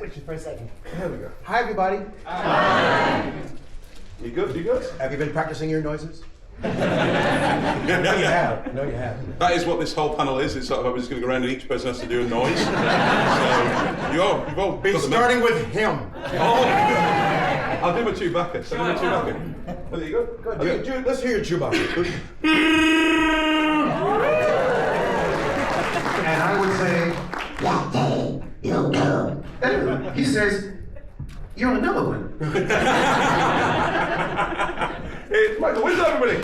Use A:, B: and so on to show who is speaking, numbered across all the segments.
A: switch it for a second.
B: There we go.
A: Hi, everybody.
B: Hi. You good? You good?
A: Have you been practicing your noises? No, you have. No, you have.
B: That is what this whole panel is. It's sort of, I'm just going to go around and each person has to do a noise. So, you've all
A: Be starting with him.
B: Oh, I'll do my Chewbacca. So do my Chewbacca. Oh, there you go.
A: Good. Okay, let's hear your Chewbacca. And I would say, one day you'll go. He says, you're on another one.
B: It's Michael Winslow, everybody.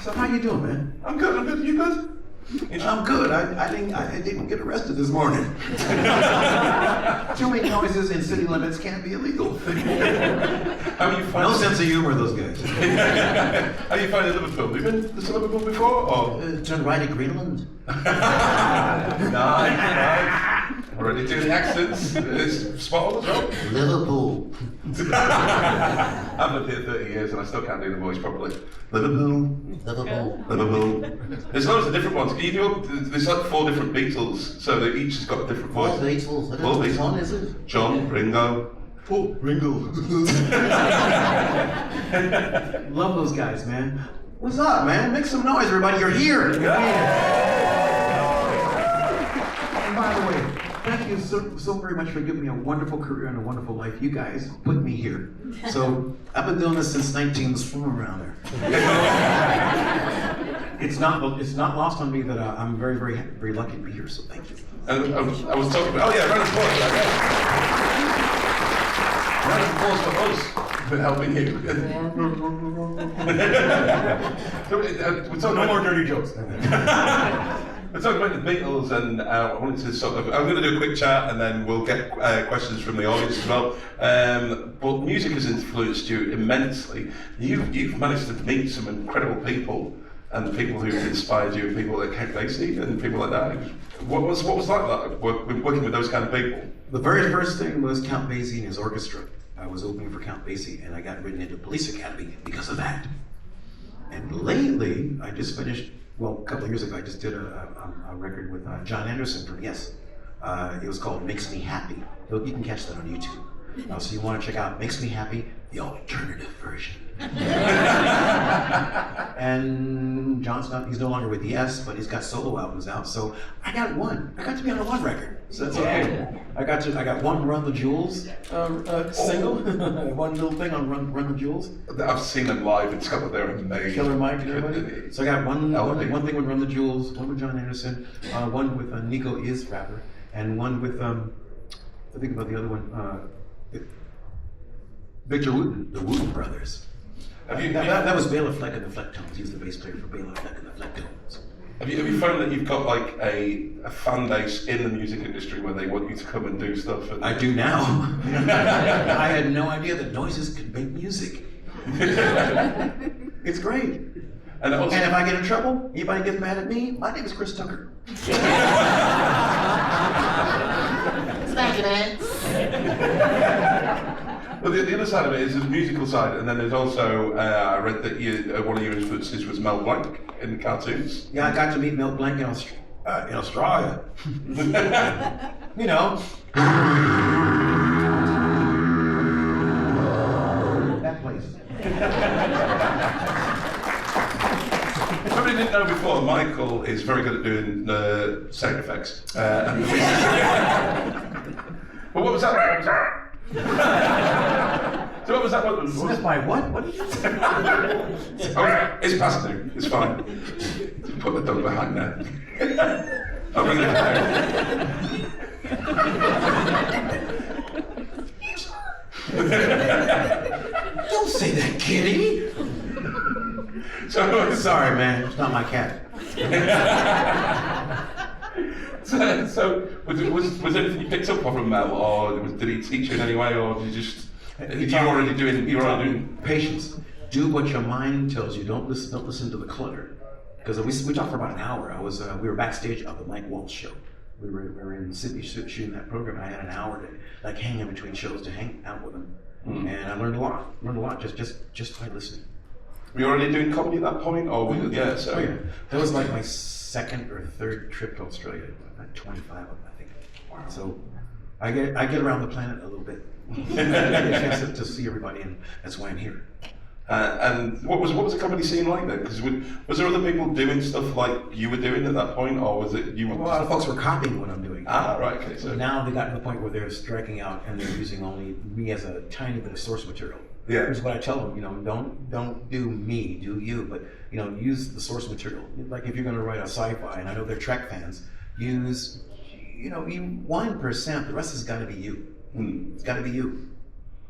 A: So how you doing, man?
B: I'm good. You good?
A: I'm good. I didn't get arrested this morning. Too many noises in city limits can't be illegal.
B: How are you finding?
A: No sense of humor, those guys.
B: How are you finding Liverpool? Have you been to Liverpool before? Or?
A: Turn right at Greenland.
B: Nice. Already doing the accents. It's spot on as well.
A: Liverpool.
B: I've lived here 30 years and I still can't do the voice properly. Liverpool. There's loads of different ones. There's like 4 different Beatles, so they each has got a different voice.
A: 4 Beatles.
B: Four Beatles.
A: Which one is it?
B: John, Ringo.
A: Oh, Ringo. Love those guys, man. What's up, man? Make some noise, everybody. You're here. And by the way, thank you so very much for giving me a wonderful career and a wonderful life. You guys put me here. So I've been doing this since 19 from around there. It's not lost on me that I'm very, very, very lucky to be here. So thank you.
B: And I was talking about, round of applause for that. Round of applause for us for helping you. We're talking
A: No more dirty jokes.
B: We're talking about the Beatles, and I wanted to I'm going to do a quick chat, and then we'll get questions from the audience as well. But music has influenced you immensely. You've managed to meet some incredible people, and people who've inspired you, people like Count Basie and people like that. What was like working with those kind of people?
A: The very first thing was Count Basie and his orchestra. I was opening for Count Basie, and I got written into Police Academy because of that. And lately, I just finished. Well, a couple of years ago, I just did a record with John Anderson from Yes. It was called Makes Me Happy. You can catch that on YouTube. So you want to check out Makes Me Happy, the alternative version. And John's he's no longer with Yes, but he's got solo albums out. So I got to be on a one record. So that's okay. I got one Run the Jewels single, one little thing on Run the Jewels.
B: I've seen them live in Scotland. They're amazing.
A: Killer Mike and everybody. So I got one thing with Run the Jewels, one with John Anderson, one with Nico Is rapper, and one with I think about the other one, Victor Wooten, the Wooten brothers. That was Bela Fleck and the Flecktones. He was the bass player for Bela Fleck and the Flecktones.
B: Have you found that you've got like a fan base in the music industry where they want you to come and do stuff?
A: I do now. I had no idea that noises could make music. It's great. And if I get in trouble, anybody gets mad at me, my name is Chris Tucker. Thank you, man.
B: Well, the other side of it is the musical side, and then there's also, I read that one of your influences was Mel Blanc in the cartoons.
A: Yeah, I got to meet Mel Blanc in Australia. You know. That place.
B: Somebody didn't know before, Michael is very good at doing sound effects. But what was that? So what was that one?
A: Smith by what? What did you say?
B: Okay, it's past due. It's fine. Put the dog behind there. I'll bring it down.
A: Don't say that, kitty. Sorry, man. It's not my cat.
B: So was anything you picked up from Mel, or did he teach you in any way, or did you just you were already doing
A: patience? Do what your mind tells you. Don't listen to the clutter. Because we talked for about an hour. We were backstage of the Mike Walsh show. We were in Sydney shooting that program. I had an hour to hang in between shows to hang out with him, and I learned a lot just by listening.
B: Were you already doing comedy at that point, or so?
A: Oh, yeah. That was like my second or third trip to Australia. I've had 25 of them, I think. Wow. So I get around the planet a little bit. I get a chance to see everybody, and that's why I'm here.
B: And what was the comedy scene like then? Because was there other people doing stuff like you were doing at that point, or was it you?
A: Well, a lot of folks were copying what I'm doing.
B: Ah, right. Okay. So
A: now they got to the point where they're striking out and they're using only me as a tiny bit of source material.
B: Yeah.
A: Here's what I tell them, don't do me, do you, but use the source material. Like if you're going to write a sci-fi, and I know they're Trek fans, use you 1%. The rest has got to be you. It's got to be you.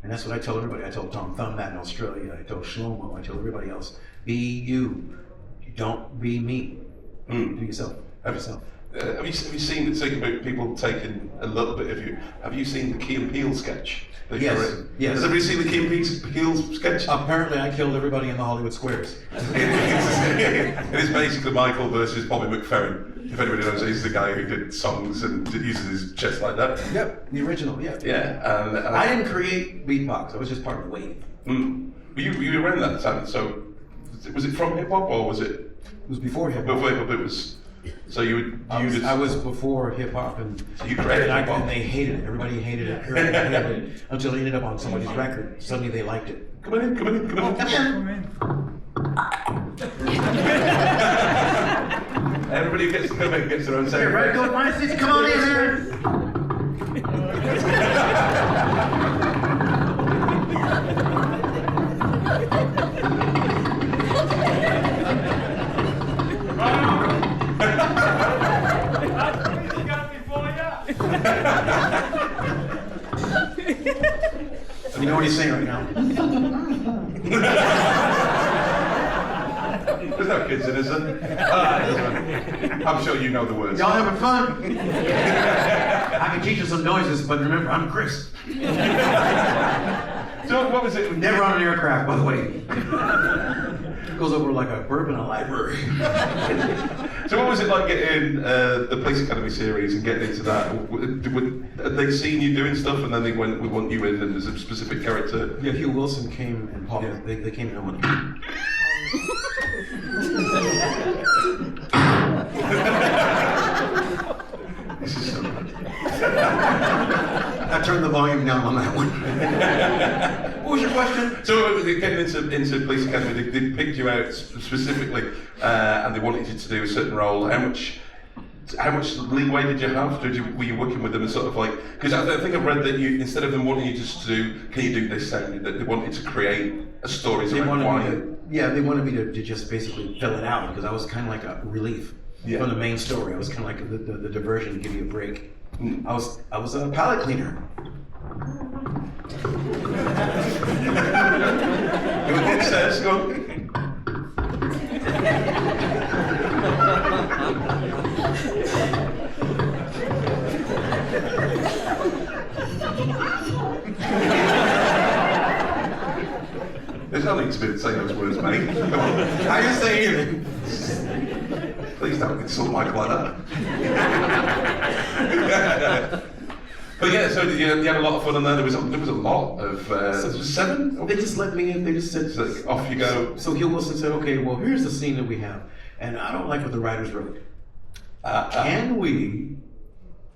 A: And that's what I tell everybody. I told Tom Thumb that in Australia. I told Shlomo. I tell everybody else. Be you. Don't be me. Do yourself. Have yourself.
B: Have you seen the thing about people taking a little bit of you? Have you seen the Key and Peele sketch?
A: Yes. Yes.
B: Has everybody seen the Key and Peele sketch?
A: Apparently, I killed everybody in the Hollywood squares.
B: It is basically Michael versus Bobby McFerrin. If anybody knows, he's the guy who did songs and uses his chest like that.
A: Yep, the original. Yeah.
B: Yeah.
A: I didn't create beatbox. I was just part of the wave.
B: You were around that time, so was it from hip hop or was it?
A: It was before hip hop.
B: Before hip hop, it was. So
A: I was before hip hop, and
B: so you created hip hop,
A: and they hated it. Everybody hated it. Everybody hated it until it ended up on somebody's record. Suddenly they liked it.
B: Come in. Everybody gets to come in, gets their own segment.
A: Everybody go find seats. Come on in here. You know what he's saying right now?
B: There's no kids in, is there? I'm sure you know the words.
A: Y'all having fun? I can teach you some noises, but remember, I'm Chris.
B: So what was it?
A: Never on an aircraft, by the way. Goes over like a burp in a library.
B: So what was it like getting the Police Academy series and getting into that? Had they seen you doing stuff and then they went, we want you in and there's a specific character?
A: Yeah, Hugh Wilson came and Paul, they came in and went,
B: This is so bad.
A: I turned the volume down on that one. What was your question?
B: So getting into Police Academy, they picked you out specifically and they wanted you to do a certain role. How much leeway did you have? Were you working with them and sort of like, because I think I've read that you, instead of them wanting you just to do, can you do this, that they wanted to create a story.
A: They wanted me to just basically fill it out because I was kind of like a relief from the main story. I was kind of like the diversion to give you a break. I was a palate cleaner.
B: It says, go. There's no need to be saying those words, mate. Come on.
A: I didn't say anything.
B: Please don't insult Michael like that. But yeah, so you had a lot of fun on there. There was a lot of. There was 7.
A: They just let me in. They just said,
B: So off you go.
A: So Hugh Wilson said, okay, well, here's the scene that we have. And I don't like what the writers wrote. Can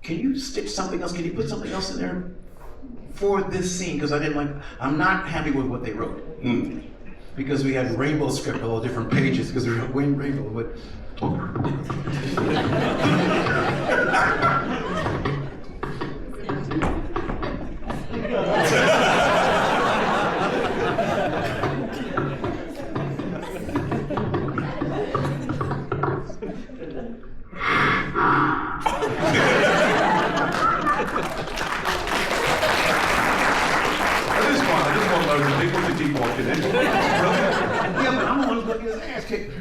A: you stitch something else? Can you put something else in there for this scene? Because I'm not happy with what they wrote. Because we had rainbow script, all different pages, because we were rainbow, but. Yeah, but I'm the one who's looking at his ass kicked.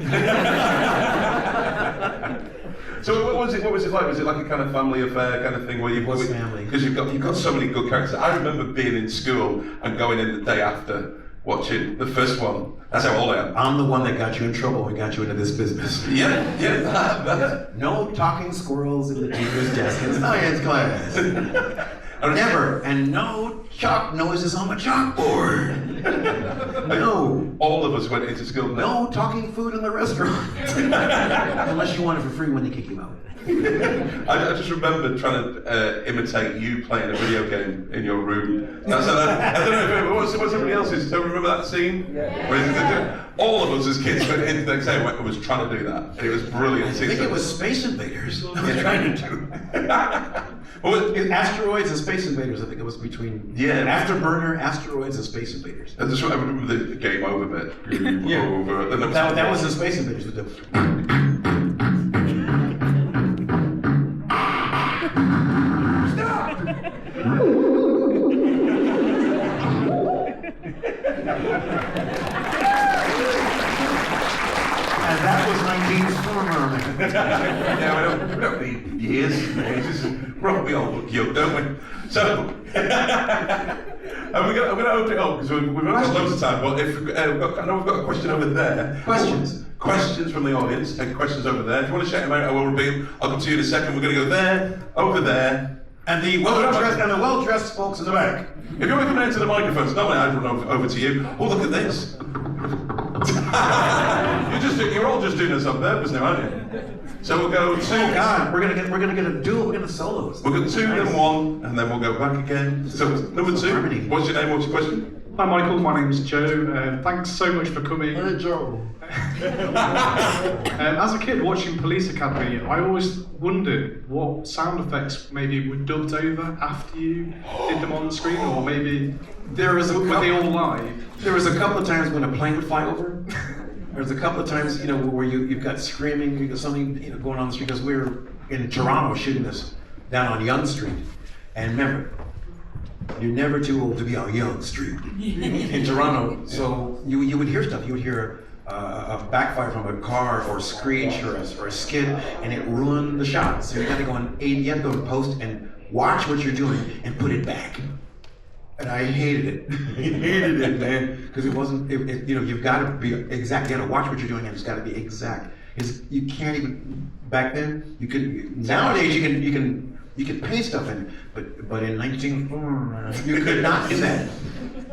B: So what was it like? Was it like a kind of family affair kind of thing where
A: What's family?
B: Because you've got so many good characters. I remember being in school and going in the day after watching the first one. That's how old I am.
A: I'm the one that got you in trouble and got you into this business.
B: Yeah.
A: No talking squirrels in the teacher's desk in science class. Never. And no chalk noises on the chalkboard. No.
B: All of us went into school.
A: No talking food in the restaurant. Unless you want it for free when they kick you out.
B: I just remember trying to imitate you playing a video game in your room. I don't know if it was somebody else's. Do you remember that scene? Yeah. All of us as kids went into the next day and was trying to do that. It was brilliant.
A: I think it was Space Invaders. I was trying to do. Asteroids and Space Invaders. I think it was between Afterburner, Asteroids, and Space Invaders.
B: I just remember the game over bit. Game over.
A: That was the Space Invaders. With the... And that was my deep former.
B: Yeah, we don't need years. We all look young, don't we? So, I'm going to open it up because we've got loads of time. But I know we've got a question over there. Questions from the audience and questions over there. If you want to shout them out, I will repeat them. I'll come to you in a second. We're going to go there, over there.
A: And the well-dressed folks in the back.
B: If you want to come down to the microphones, normally I'd run over to you. Oh, look at this. You're all just doing this on purpose now, aren't you? So we'll go two.
A: Oh God, we're gonna get a duel. We're gonna solos.
B: We'll go two, then one, and then we'll go back again. So number two. What's your name? What's your question?
C: Hi Michael, my name's Joe. Thanks so much for coming.
A: Hey Joe.
C: As a kid watching Police Academy, I always wondered what sound effects maybe were dubbed over after you did them on the screen, or maybe were they all live?
A: There was a couple of times when a plane would fly over. There's a couple of times, where you've got screaming, you got something, going on the street, because we were in Toronto shooting this down on Yonge Street. And remember, you're never too old to be on Yonge Street in Toronto. So you would hear stuff. You would hear a backfire from a car or a screech or a skid, and it ruined the shot. So you got to go in post and watch what you're doing and put it back. And I hated it. I hated it, man, because it wasn't. You've got to be exact. You got to watch what you're doing, and it's got to be exact. You can't even. Back then, you could. Nowadays, you can paint stuff in, but in 19, you could not do that.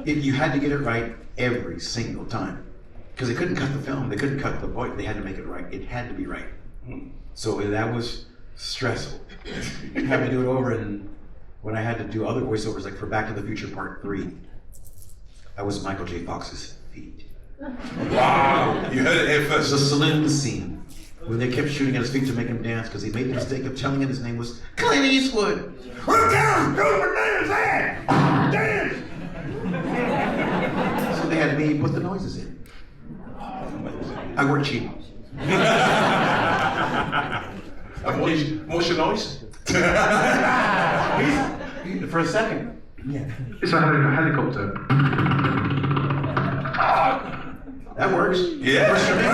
A: You had to get it right every single time, because they couldn't cut the film. They couldn't cut the voice. They had to make it right. It had to be right. So that was stressful. Having to do it over and. When I had to do other voiceovers, like for Back to the Future Part 3, I was Michael J. Fox's feet.
B: Wow! You heard it here first.
A: The saloon scene, when they kept shooting at his feet to make him dance, because he made the mistake of telling him his name was Clint Eastwood. Look down, go to man's head! Dance! So they had me put the noises in. I work cheap.
B: What's your noise?
A: For a second. Yeah.
C: It's a helicopter.
A: That works.
B: Yeah. What's your name?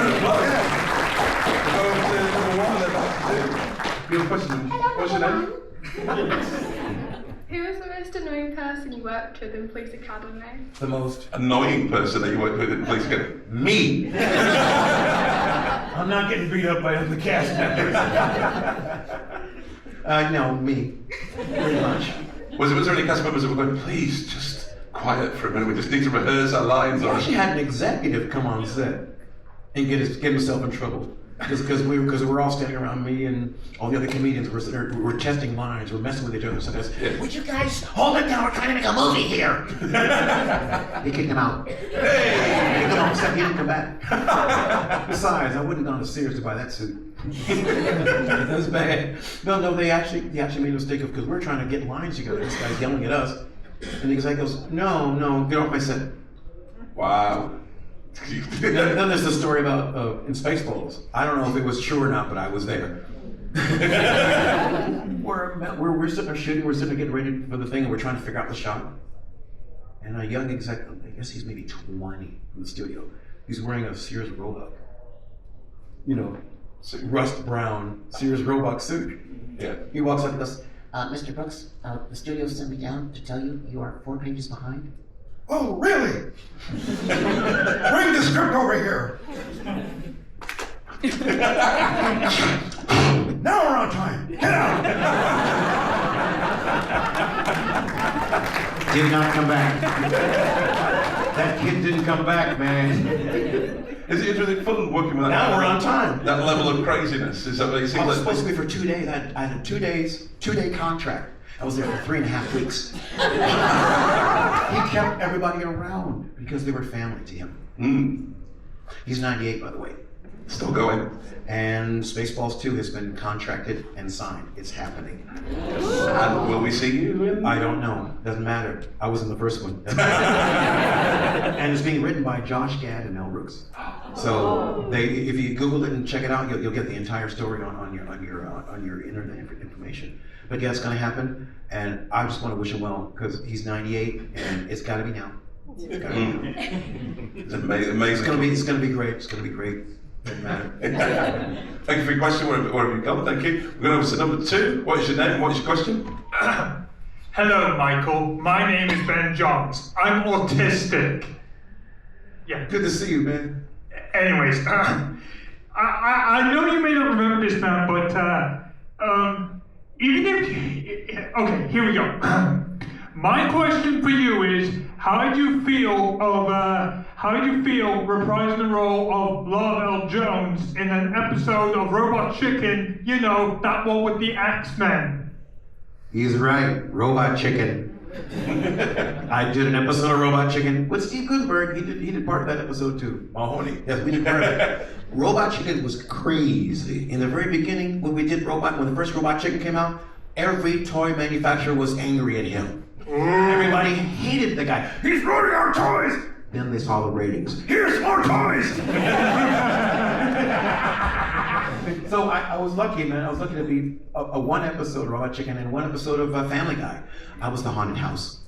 D: Who was the most annoying person you worked with in Police Academy?
A: The most
B: annoying person that you worked with in Police Academy?
A: Me. I'm not getting beat up by other cast members. No, me. Pretty much.
B: Was there any cast members that were going, please, just quiet for a minute, we just need to rehearse our lines?
A: We actually had an executive come on set and get himself in trouble. Because we were all standing around me and all the other comedians were testing lines, we're messing with each other. So would you guys hold it down, we're trying to make a movie here. He kicked him out. Hey! He kicked him off set, he didn't come back. Besides, I wouldn't have gone to Sears to buy that suit. That was bad. No, they actually made a mistake of, because we're trying to get lines together, this guy's yelling at us. And the exec goes, no, get off my set.
B: Wow.
A: Then there's the story about in Spaceballs. I don't know if it was true or not, but I was there. we're sitting there shooting, we're sitting there getting ready for the thing, and we're trying to figure out the shot. And a young exec, I guess he's maybe 20 from the studio, he's wearing a Sears Roebuck. Rust brown Sears Roebuck suit.
B: Yeah.
A: He walks up and goes, Mr. Brooks, the studio sent me down to tell you are 4 pages behind. Oh, really? Bring the script over here. Now we're on time. Get out. Did not come back. That kid didn't come back, man.
B: Is it really fun working with that?
A: Now we're on time.
B: That level of craziness. Is that what you think?
A: I was supposed to be for 2 days. I had a 2-day contract. I was there for 3.5 weeks. He kept everybody around because they were family to him. He's 98, by the way.
B: Still going.
A: And Spaceballs 2 has been contracted and signed. It's happening.
B: And will we see you in?
A: I don't know. Doesn't matter. I was in the first one. And it's being written by Josh Gad and Mel Brooks. So if you Google it and check it out, you'll get the entire story on your internet information. But yeah, it's going to happen, and I just want to wish him well because he's 98, and it's got to be now. It's got to be now.
B: It's amazing.
A: It's going to be great. It's going to be great. Doesn't matter.
B: Thank you for your question. Where have you gone? Thank you. We're going over to number 2. What is your name? What is your question?
E: Hello, Michael. My name is Ben Johns. I'm autistic. Yeah.
A: Good to see you, man.
E: Anyways, I know you may not remember this now, but even if okay, here we go. My question for you is, how did you feel reprising the role of Love L. Jones in an episode of Robot Chicken? You know, that one with the X-Men.
A: He's right. Robot Chicken. I did an episode of Robot Chicken with Steve Gutenberg. He did part of that episode too. Mahoney. Yes, we did part of it. Robot Chicken was crazy. In the very beginning, when the first Robot Chicken came out, every toy manufacturer was angry at him. Everybody hated the guy. He's ruining our toys! Then they saw the ratings. Here's more toys! So I was lucky, man. I was lucky to be a one episode of Robot Chicken and one episode of Family Guy. I was the haunted house.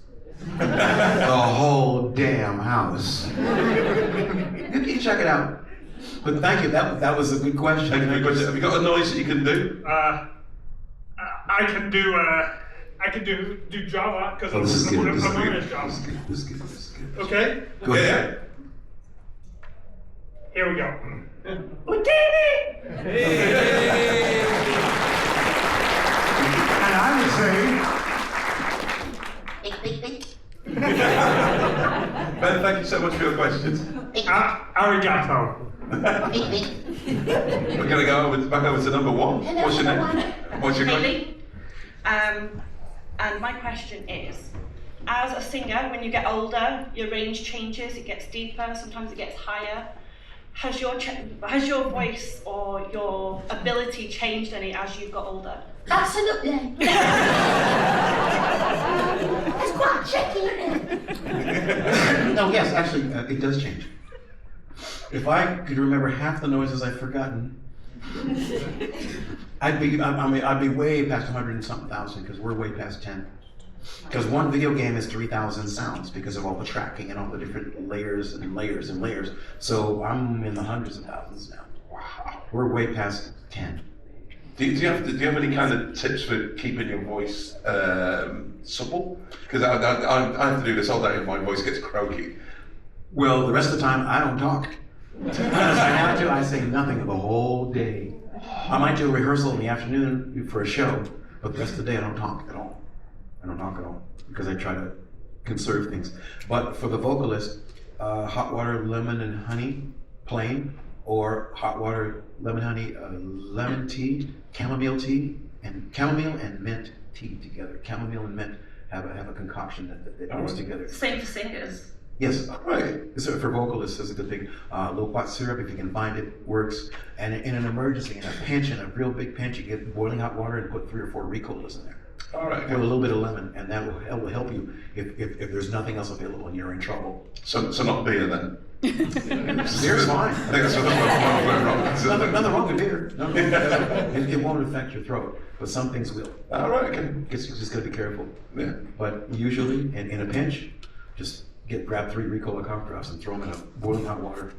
A: The whole damn house. You can check it out. But thank you. That was a good question.
B: Have you got a noise that you can do?
E: I can do Java because
A: Oh, this is good. This is
E: I'm on
A: good.
E: this Java.
A: This is good. This is good.
E: Okay,
A: Go ahead.
E: here we go.
F: And I would say,
B: Ben, thank you so much for your questions.
E: Arigato.
B: We're going to go back over to number 1.
G: Hello,
B: What's your name?
G: everyone.
B: What's your question?
G: Haley. And my question is, as a singer, when you get older, your range changes, it gets deeper, sometimes it gets higher. Has your voice or your ability changed any as you've got older?
H: Absolutely. It's quite tricky, isn't it?
A: No, yes, actually, it does change. If I could remember half the noises I've forgotten, I'd be way past 100 and something thousand because we're way past 10. Because one video game is 3,000 sounds because of all the tracking and all the different layers and layers and layers. So I'm in the hundreds of thousands now. Wow. We're way past 10.
B: Do you have any kind of tips for keeping your voice supple? Because I have to do this all day and my voice gets croaky.
A: Well, the rest of the time, I don't talk. Unless I have to, I say nothing the whole day. I might do a rehearsal in the afternoon for a show, but the rest of the day I don't talk at all. I don't talk at all because I try to conserve things. But for the vocalist, hot water, lemon, and honey, plain, or hot water, lemon, honey, lemon tea, chamomile and mint tea together. Chamomile and mint have a concoction that goes together.
G: Same for singers.
A: Yes, right. For vocalists, is a good thing. Loquat syrup, if you can find it, works. And in an emergency, in a pinch, in a real big pinch, you get boiling hot water and put 3 or 4 Ricolas in there.
B: All right.
A: With a little bit of lemon, and that will help you if there's nothing else available and you're in trouble.
B: So not beer then?
A: Beer's fine.
B: I think that's what went wrong.
A: Nothing wrong with beer. No, it won't affect your throat, but some things will.
B: All right, okay.
A: You just gotta be careful.
B: Yeah.
A: But usually, in a pinch, just grab 3 Ricola cough drops and throw them in a boiling hot water.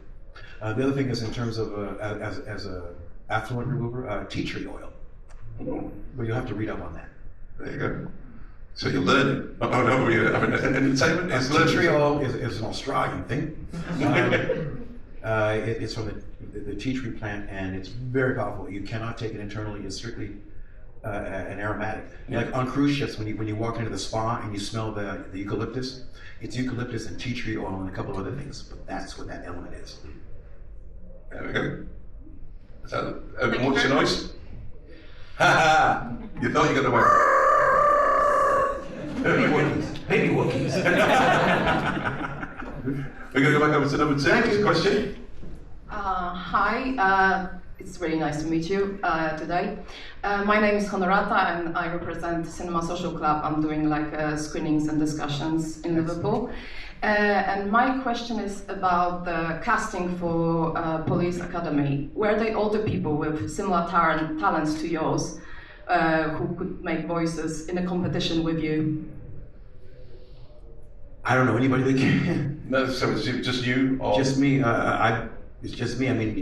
A: The other thing is in terms of as a affluent remover, tea tree oil. But you'll have to read up on that.
B: There you go. So you're learning. Oh no, you're having an entertainment. It's
A: tea tree oil is an Australian thing. It's from the tea tree plant, and it's very powerful. You cannot take it internally. It's strictly an aromatic. Like on cruise ships, when you walk into the spa and you smell the eucalyptus, it's eucalyptus and tea tree oil and a couple of other things, but that's what that element is.
B: There we go. Is that, what's your noise? Ha ha! You thought you got away.
A: Baby Wookiees.
B: We're going to go back over to number 2.
A: Thank you.
B: Question?
I: Hi, it's really nice to meet you today. My name is Honorata and I represent Cinema Social Club. I'm doing like screenings and discussions in Liverpool. And my question is about the casting for Police Academy. Were they all the people with similar talents to yours who could make voices in a competition with you?
A: I don't know anybody that can.
B: No, so it's just you? Or?
A: Just me. It's just me. I mean,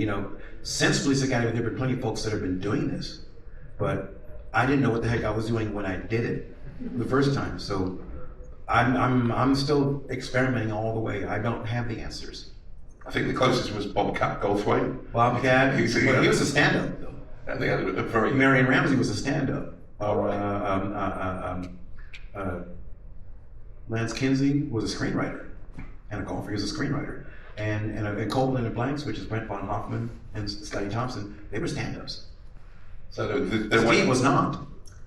A: since Police Academy, there have been plenty of folks that have been doing this, but I didn't know what the heck I was doing when I did it the first time. So I'm still experimenting all the way. I don't have the answers.
B: I think the closest was Bobcat Goldthwait.
A: Bobcat. He was a stand-up though.
B: And they had a very.
A: Marion Ramsey was a stand-up.
B: All right.
A: Lance Kinsey was a screenwriter, and Golfer was a screenwriter, and Copeland and Blanks, which is Brent von Hoffman and Scotty Thompson, they were stand-ups.
B: So
A: Steve was not.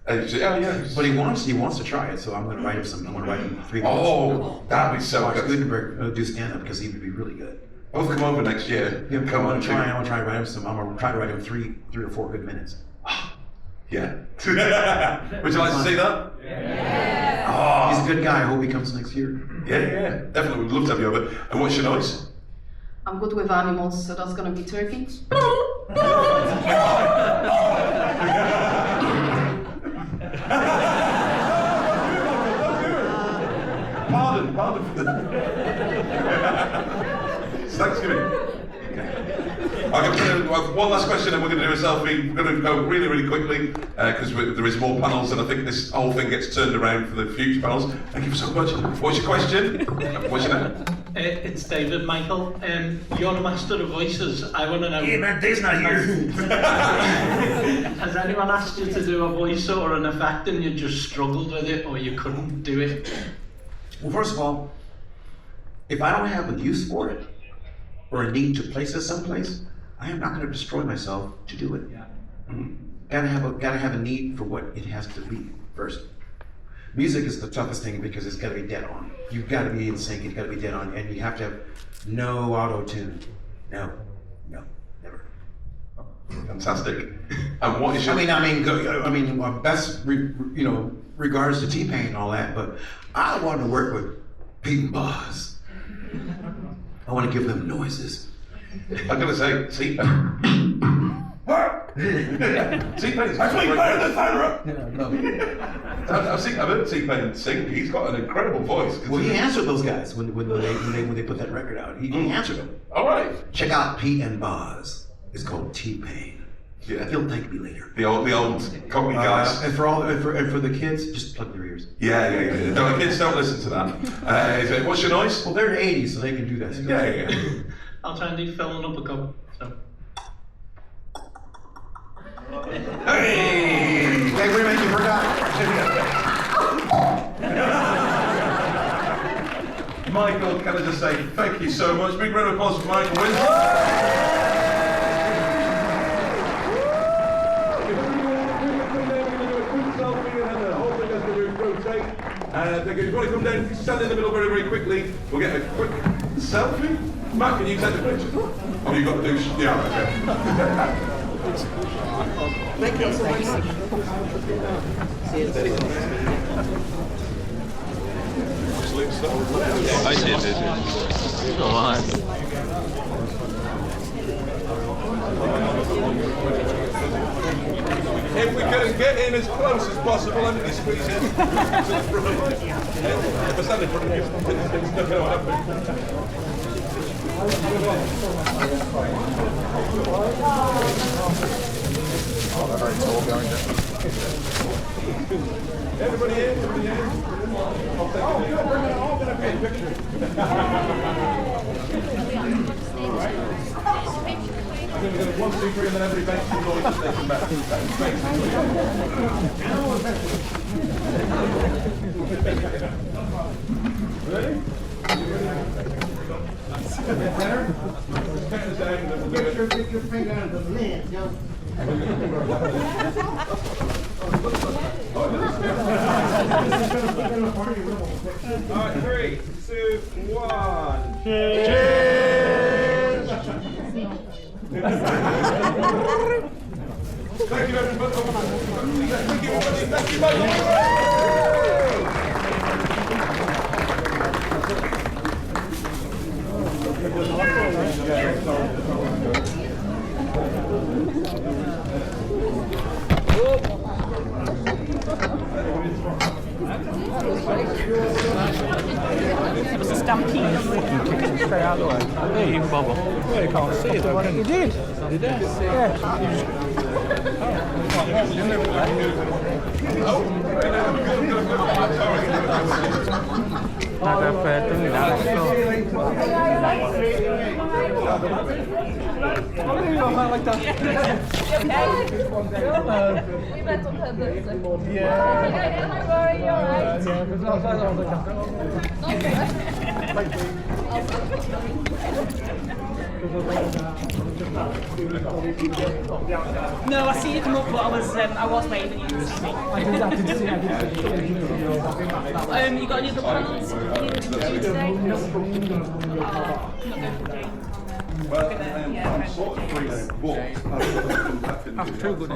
B: Yeah.
A: But he wants to try it, so I'm going to write him some. I'm going to write him 3 minutes.
B: Oh, that'd be so
A: Watch
B: good.
A: Gutenberg do stand-up because he would be really good.
B: Both come over next year.
A: Yeah,
B: Come on,
A: I'm gonna try to write him some. I'm gonna try to write him three or four good minutes.
B: Yeah. Would you like to see that?
A: Yeah.
B: Oh.
A: He's a good guy. I hope he comes next year.
B: Yeah. Definitely. We'd love to have you over. And what's your noise?
I: I'm good with animals, so that's gonna be turkey.
B: Pardon for the... It's Thanksgiving. Okay, one last question and we're going to do a selfie. We're going to go really, really quickly because there is more panels and I think this whole thing gets turned around for the future panels. Thank you so much. What's your question? What's your name?
J: It's David Michael. You're a master of voices. I want to know...
A: Yeah, man, Dave's not here.
J: Has anyone asked you to do a voice or an effect and you just struggled with it or you couldn't do it?
A: Well, first of all, if I don't have a use for it or a need to place it someplace, I am not going to destroy myself to do it.
J: Yeah.
A: Gotta have a need for what it has to be first. Music is the toughest thing because it's got to be dead on. You've got to be in sync. It's got to be dead on, and you have to have no auto tune. No, never.
B: Fantastic. And what is your...
A: best regards to T-Pain and all that, but I want to work with Pete and Boz. I want to give them noises.
B: I'm going to say T-Pain. T-Pain's actually better than Tyler. I've heard T-Pain sing. He's got an incredible voice.
A: Well, he answered those guys when they put that record out. He answered them.
B: All right.
A: Check out Pete and Boz. It's called T-Pain.
B: Yeah.
A: He'll thank me later.
B: The old cockney guys.
A: And for the kids, just plug their ears.
B: Yeah. No, the kids don't listen to that. What's your noise?
A: Well, they're 80s, so they can do that.
B: Yeah.
J: I'll try and do filling up a cup. So.
A: Hey, wait a minute, you forgot.
B: Michael, can I just say thank you so much. Big round of applause for Michael Winslow. If you want to come down, stand in the middle very, very quickly. We'll get a quick selfie. Matt, can you take the picture? Oh, you've got to do... Yeah, okay.
A: Thank you so much.
K: I did. Come on.
B: If we can get in as close as possible, I'm going to squeeze in to the front. If I stand in front of you, it's not going to happen.
K: Oh, they're very tall going down.
B: Everybody in. Oh, good, bring it all. Going to get a picture. going to go 1, 2, 3, and then everybody makes some noise as they come back. Ready? Better? Count us down and then we'll do it.
H: Get your finger out of the lid, yo.
B: Alright, 3, 2, 1.
E: Cheers!
B: Thank you, everybody. Thank you, everybody. Thank you, everybody.
L: It's a stampede.
K: Stay out of the way. There you bobble. Well, you can't see it though, can you? You did. You did?
L: We met on her birthday. Yeah. Hi, Rory, you alright?
M: No, I see you come up, but I was waving you.
E: I did see.
M: You got any other plans? Today?
B: Well, I'm sort of free, but
K: That's too good.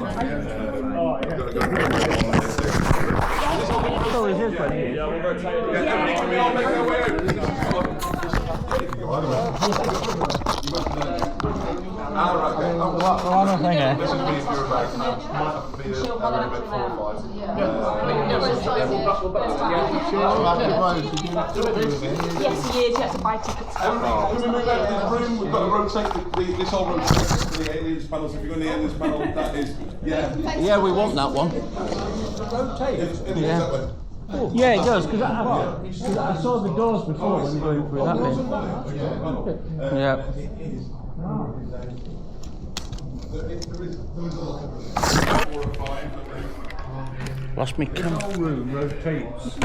B: Oh, it is funny. Yeah, we'll rotate. Yeah, can we all make our way over? This is me if you're about now. Might have to be a little bit 4 or 5.
M: Yes, he is. You have to buy tickets.
B: We've got to rotate this whole rotation to the aliens panel. So if you're on the aliens panel, that is,
K: Yeah, we want that one.
B: Yeah.
K: Yeah, it does, because I saw the doors before when going through that bit. Yeah. Lost me camera.
E: The whole room rotates.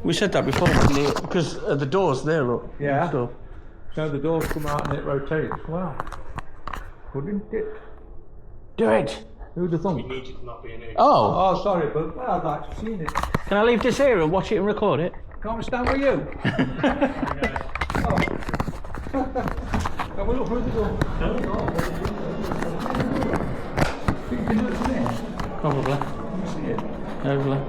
K: We said that before, because the doors there, look.
E: Yeah.
K: Stuff.
E: So the doors come out and it rotates. Wow. Couldn't it?
K: Do it.
E: Who'd have thought?
K: Oh.
E: Oh, sorry, but well, I'd like to have seen it.
K: Can I leave this here and watch it and record it?
E: Can't we stand with you? Can we look through the door? Think you can do it from there?
K: Probably.
E: See it?
K: Hopefully.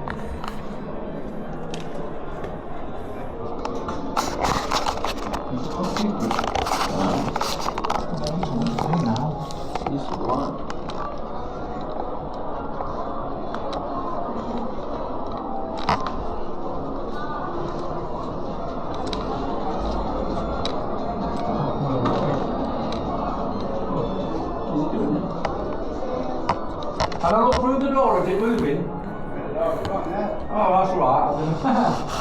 E: Can I look through the door? Is it moving? Oh, that's right.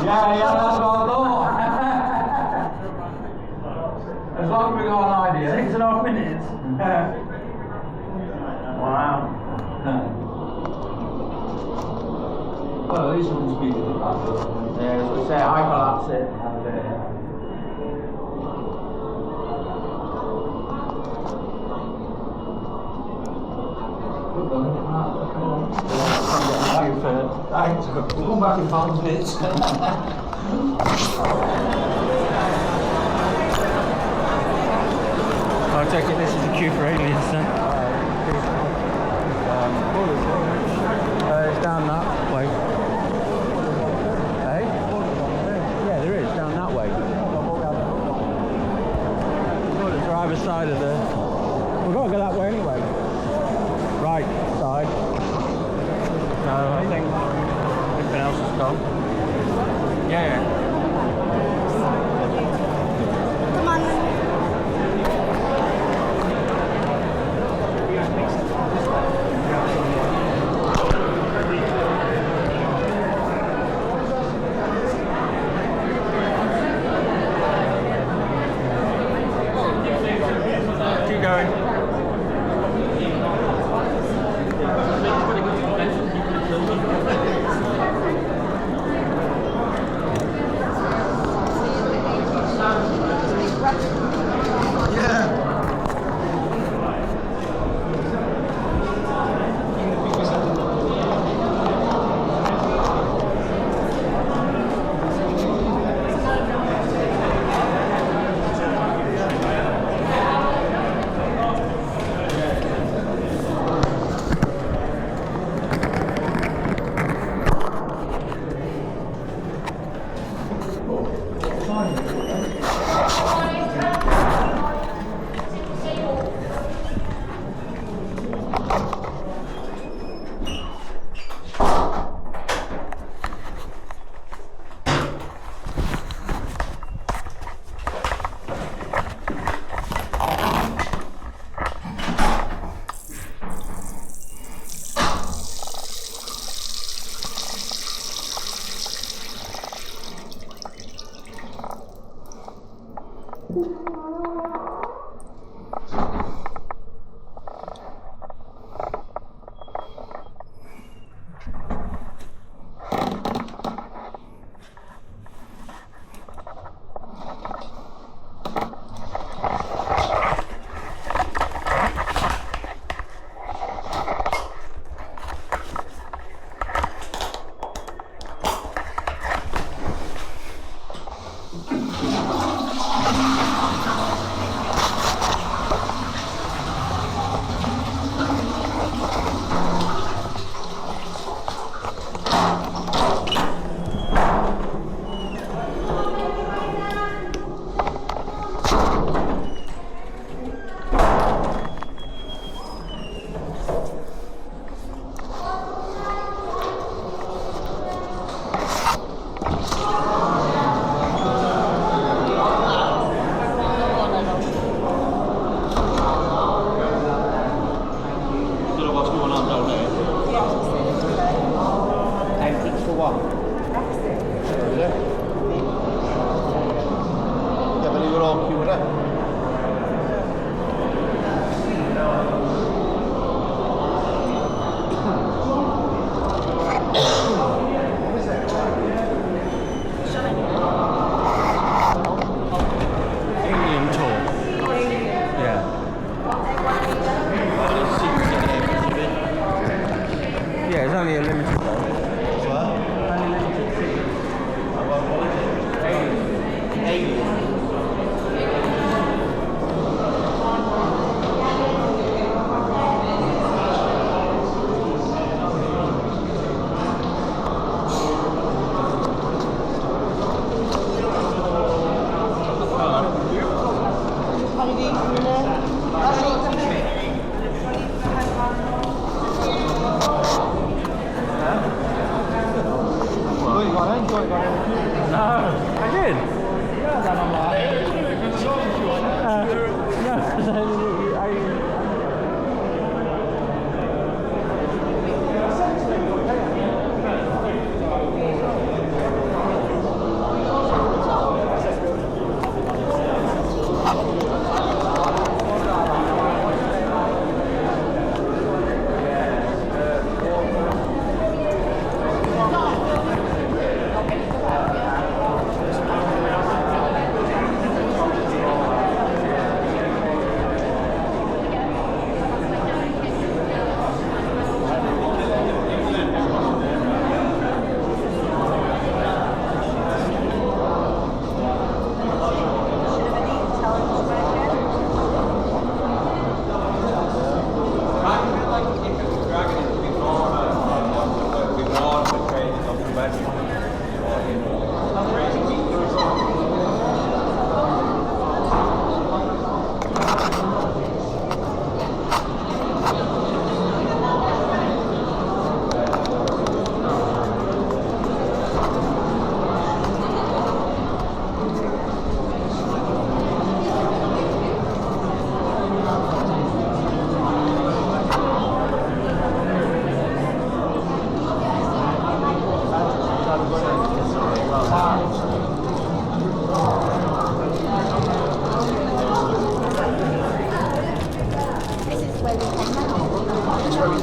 K: Yeah, that's what I thought. As long as we got an idea.
J: 6.5 minutes. Wow.
K: Well, these ones be the back.
J: Yeah, as we say, I collapse it.
K: Thanks. We'll come back in 5 minutes.
N: I take it this is the queue for aliens then? It's down that way. Hey? Yeah, there is, down that way. It's either side of the... We've got to go that way anyway. Right side. No, I think everything else is gone. Yeah.
L: Come on then.
N: Keep going.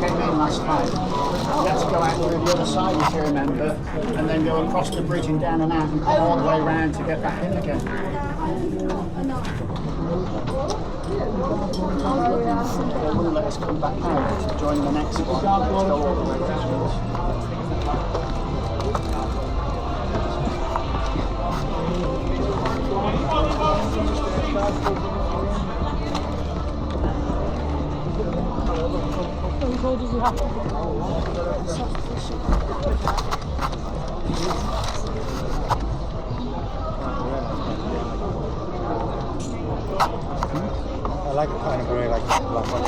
H: came in last time, we had to go out through the other side, if you remember, and then go across the bridge and down and out and come all the way round to get back in again. They wouldn't let us come back out to join the next one. Let's go all the way down.
N: I like it kind of grey, like that black one.